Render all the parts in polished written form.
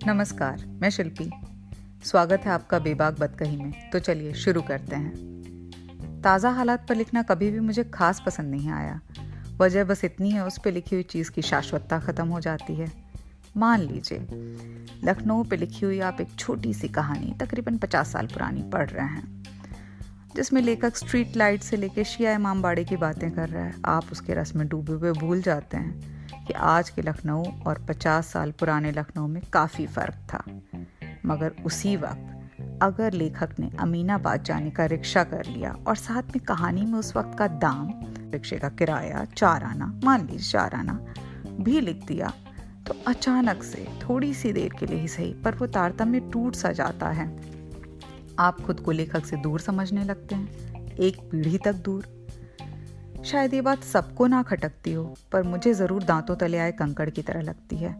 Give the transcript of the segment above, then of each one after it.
नमस्कार, मैं शिल्पी। स्वागत है आपका बेबाक बदकही में। तो चलिए शुरू करते हैं। ताज़ा हालात पर लिखना कभी भी मुझे खास पसंद नहीं आया। वजह बस इतनी है, उस पे लिखी हुई चीज़ की शाश्वतता ख़त्म हो जाती है। मान लीजिए लखनऊ पे लिखी हुई आप एक छोटी सी कहानी तकरीबन 50 साल पुरानी पढ़ रहे हैं, जिसमें लेखक स्ट्रीट लाइट से लेकर शिया इमामबाड़े की बातें कर रहा है। आप उसके रस में डूबे हुए भूल जाते हैं कि आज के लखनऊ और 50 साल पुराने लखनऊ में काफ़ी फ़र्क था। मगर उसी वक्त अगर लेखक ने अमीनाबाद जाने का रिक्शा कर लिया और साथ में कहानी में उस वक्त का दाम, रिक्शे का किराया 4 आना, मान लीजिए 4 आना भी लिख दिया, तो अचानक से थोड़ी सी देर के लिए ही सही पर वो तारतम्य टूट सा जाता है। आप खुद को लेखक से दूर समझने लगते हैं, एक पीढ़ी तक दूर। शायद ये बात सबको ना खटकती हो, पर मुझे ज़रूर दांतों तले आए कंकड़ की तरह लगती है।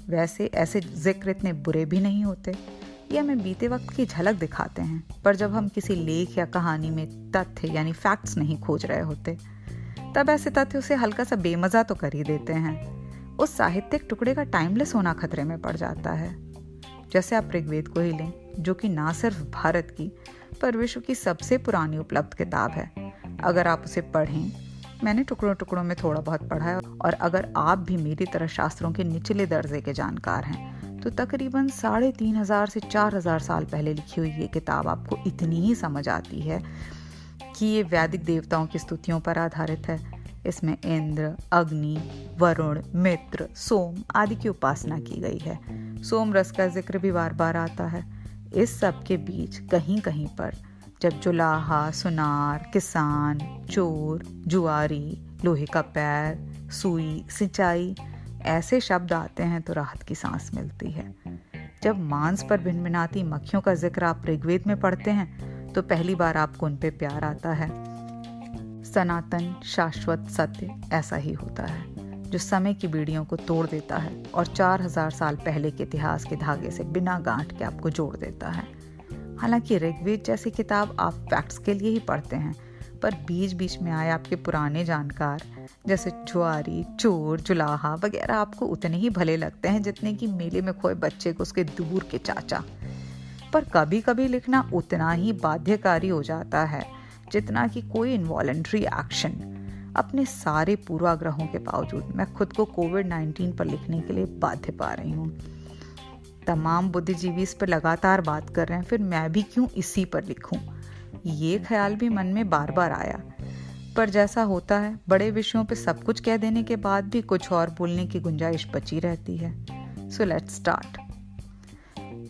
वैसे ऐसे जिक्र इतने बुरे भी नहीं होते, ये हमें बीते वक्त की झलक दिखाते हैं। पर जब हम किसी लेख या कहानी में तथ्य यानी फैक्ट्स नहीं खोज रहे होते, तब ऐसे तथ्य उसे हल्का सा बेमज़ा तो कर ही देते हैं। उस साहित्यिक टुकड़े का टाइमलेस होना खतरे में पड़ जाता है। जैसे आप ऋग्वेद को ही लें, जो कि ना सिर्फ भारत की पर विश्व की सबसे पुरानी उपलब्ध किताब है। अगर आप उसे पढ़ें, मैंने टुकड़ों टुकड़ों में थोड़ा बहुत पढ़ा है, और अगर आप भी मेरी तरह शास्त्रों के निचले दर्जे के जानकार हैं, तो तकरीबन 3500 से 4000 साल पहले लिखी हुई ये किताब आपको इतनी ही समझ आती है कि ये वैदिक देवताओं की स्तुतियों पर आधारित है। इसमें इंद्र, अग्नि, वरुण, मित्र, सोम आदि की उपासना की गई है। सोम रस का जिक्र भी बार बार आता है। इस सब के बीच कहीं कहीं पर जब जुलाहा, सुनार, किसान, चोर, जुआरी, लोहे का पैर, सुई, सिंचाई ऐसे शब्द आते हैं तो राहत की सांस मिलती है। जब मांस पर भिनभिनाती मक्खियों का जिक्र आप ऋग्वेद में पढ़ते हैं तो पहली बार आपको उन पे प्यार आता है। सनातन शाश्वत सत्य ऐसा ही होता है, जो समय की बीड़ियों को तोड़ देता है और 4000 साल पहले के इतिहास के धागे से बिना गांठ के आपको जोड़ देता है। हालांकि ऋग्वेद जैसी किताब आप फैक्ट्स के लिए ही पढ़ते हैं, पर बीच बीच में आए आपके पुराने जानकार जैसे जुआरी, चोर, जुलाहा वगैरह आपको उतने ही भले लगते हैं जितने कि मेले में खोए बच्चे को उसके दूर के चाचा। पर कभी कभी लिखना उतना ही बाध्यकारी हो जाता है जितना कि कोई इनवॉलंटरी एक्शन। अपने सारे पूर्वाग्रहों के बावजूद मैं खुद को कोविड-19 पर लिखने के लिए बाध्य पा रही हूँ। तमाम बुद्धिजीवी इस पर लगातार बात कर रहे हैं, फिर मैं भी क्यों इसी पर लिखूं? ये ख्याल भी मन में बार बार आया। पर जैसा होता है, बड़े विषयों पे सब कुछ कह देने के बाद भी कुछ और बोलने की गुंजाइश बची रहती है। So let's start.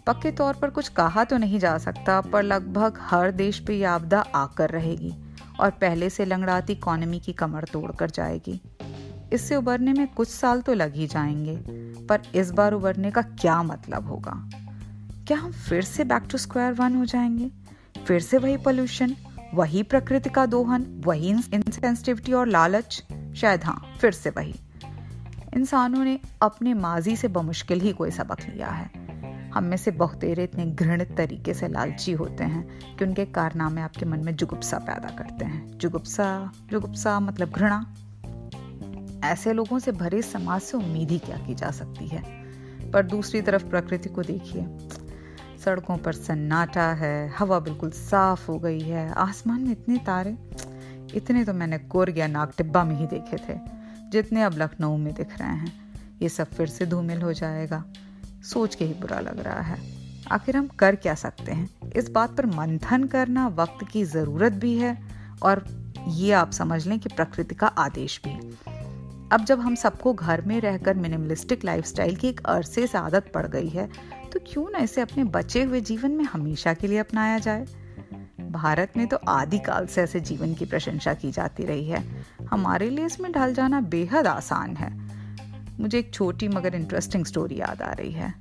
पक्के तौर पर कुछ कहा तो नहीं जा सकता, पर लगभग हर देश पे यह आपदा आकर रहेगी और पहले से लंगड़ाती इकोनॉमी की कमर तोड़ कर जाएगी। इससे उबरने में कुछ साल तो लग ही जाएंगे, पर इस बार उबरने का क्या मतलब होगा? क्या हम फिर से बैक टू स्क्वायर वन हो जाएंगे? फिर से वही पोल्यूशन, वही प्रकृति का दोहन, वही इनसेंसिटिविटी और लालच? शायद हाँ, फिर से वही। इंसानों ने अपने माजी से बमुश्किल ही कोई सबक लिया है। हम में से बहुतेरे इतने घृणित तरीके से लालची होते हैं कि उनके कारनामे आपके मन में जुगुप्सा पैदा करते हैं। जुगुप्सा मतलब घृणा। ऐसे लोगों से भरे समाज से उम्मीद ही क्या की जा सकती है? पर दूसरी तरफ प्रकृति को देखिए, सड़कों पर सन्नाटा है, हवा बिल्कुल साफ हो गई है, आसमान में इतने तारे, इतने तो मैंने कुर्ग या नागटिब्बा में ही देखे थे जितने अब लखनऊ में दिख रहे हैं। ये सब फिर से धूमिल हो जाएगा, सोच के ही बुरा लग रहा है। आखिर हम कर क्या सकते हैं? इस बात पर मंथन करना वक्त की जरूरत भी है, और ये आप समझ लें कि प्रकृति का आदेश भी। अब जब हम सबको घर में रहकर मिनिमलिस्टिक लाइफस्टाइल की एक अरसे से आदत पड़ गई है, तो क्यों ना इसे अपने बचे हुए जीवन में हमेशा के लिए अपनाया जाए? भारत में तो आदिकाल से ऐसे जीवन की प्रशंसा की जाती रही है। हमारे लिए इसमें ढल जाना बेहद आसान है। मुझे एक छोटी मगर इंटरेस्टिंग स्टोरी याद आ रही है।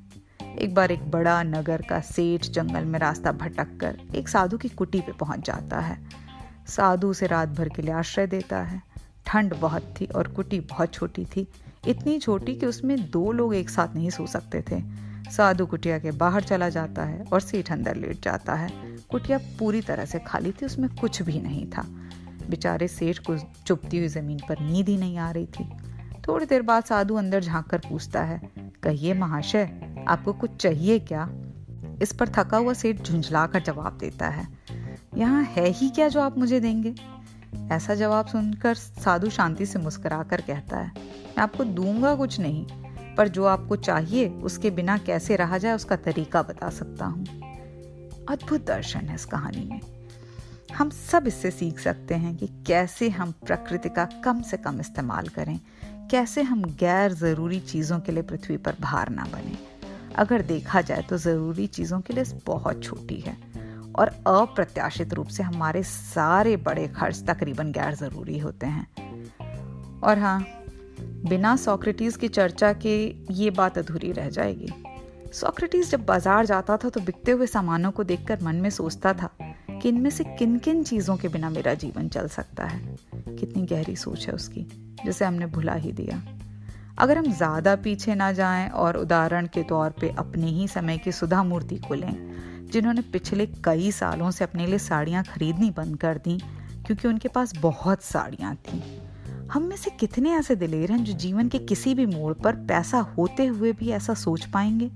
एक बार एक बड़ा नगर का सेठ जंगल में रास्ता भटक कर एक साधु की कुटी पे पहुंच जाता है। साधु उसे रात भर के लिए आश्रय देता है। ठंड बहुत थी और कुटी बहुत छोटी थी, इतनी छोटी कि उसमें 2 लोग एक साथ नहीं सो सकते थे। साधु कुटिया के बाहर चला जाता है और सेठ अंदर लेट जाता है। कुटिया पूरी तरह से खाली थी, उसमें कुछ भी नहीं था। बेचारे सेठ को चुभती हुई जमीन पर नींद ही नहीं आ रही थी। थोड़ी देर बाद साधु अंदर झांक कर पूछता है, कहिए महाशय, आपको कुछ चाहिए क्या? इस पर थका हुआ सेठ झुंझला कर जवाब देता है, यहाँ है ही क्या जो आप मुझे देंगे? ऐसा जवाब सुनकर साधु शांति से मुस्कुरा कर कहता है, मैं आपको दूंगा कुछ नहीं, पर जो आपको चाहिए उसके बिना कैसे रहा जाए उसका तरीका बता सकता हूँ। अद्भुत दर्शन है इस कहानी में। हम सब इससे सीख सकते हैं कि कैसे हम प्रकृति का कम से कम इस्तेमाल करें, कैसे हम गैर जरूरी चीजों के लिए पृथ्वी पर भार ना बने। अगर देखा जाए तो जरूरी चीजों के लिए बहुत छोटी है और अप्रत्याशित रूप से हमारे सारे बड़े खर्च तकरीबन गैर जरूरी होते हैं। और हाँ, बिना सोक्रेटिस की चर्चा के ये बात अधूरी रह जाएगी। सोक्रेटिस जब बाजार जाता था तो बिकते हुए सामानों को देखकर मन में सोचता था कि इनमें से किन किन चीजों के बिना मेरा जीवन चल सकता है। कितनी गहरी सोच है उसकी, जिसे हमने भुला ही दिया। अगर हम ज्यादा पीछे ना जाएं और उदाहरण के तौर पे अपने ही समय की सुधा मूर्ति को लें, जिन्होंने पिछले कई सालों से अपने लिए साड़ियां खरीदनी बंद कर दी क्योंकि उनके पास बहुत साड़ियां थीं। हम में से कितने ऐसे दिलेर हैं जो जीवन के किसी भी मोड़ पर पैसा होते हुए भी ऐसा सोच पाएंगे?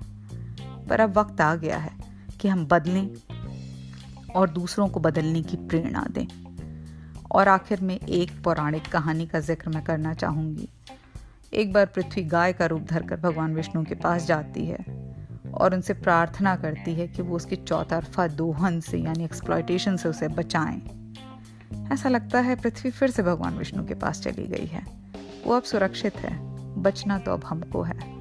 पर अब वक्त आ गया है कि हम बदलें और दूसरों को बदलने की प्रेरणा दें। और आखिर में एक पौराणिक कहानी का जिक्र मैं करना चाहूंगी। एक बार पृथ्वी गाय का रूप धरकर भगवान विष्णु के पास जाती है और उनसे प्रार्थना करती है कि वो उसकी चौतरफा दोहन से यानी एक्सप्लॉयटेशन से उसे बचाएं। ऐसा लगता है पृथ्वी फिर से भगवान विष्णु के पास चली गई है। वो अब सुरक्षित है, बचना तो अब हमको है।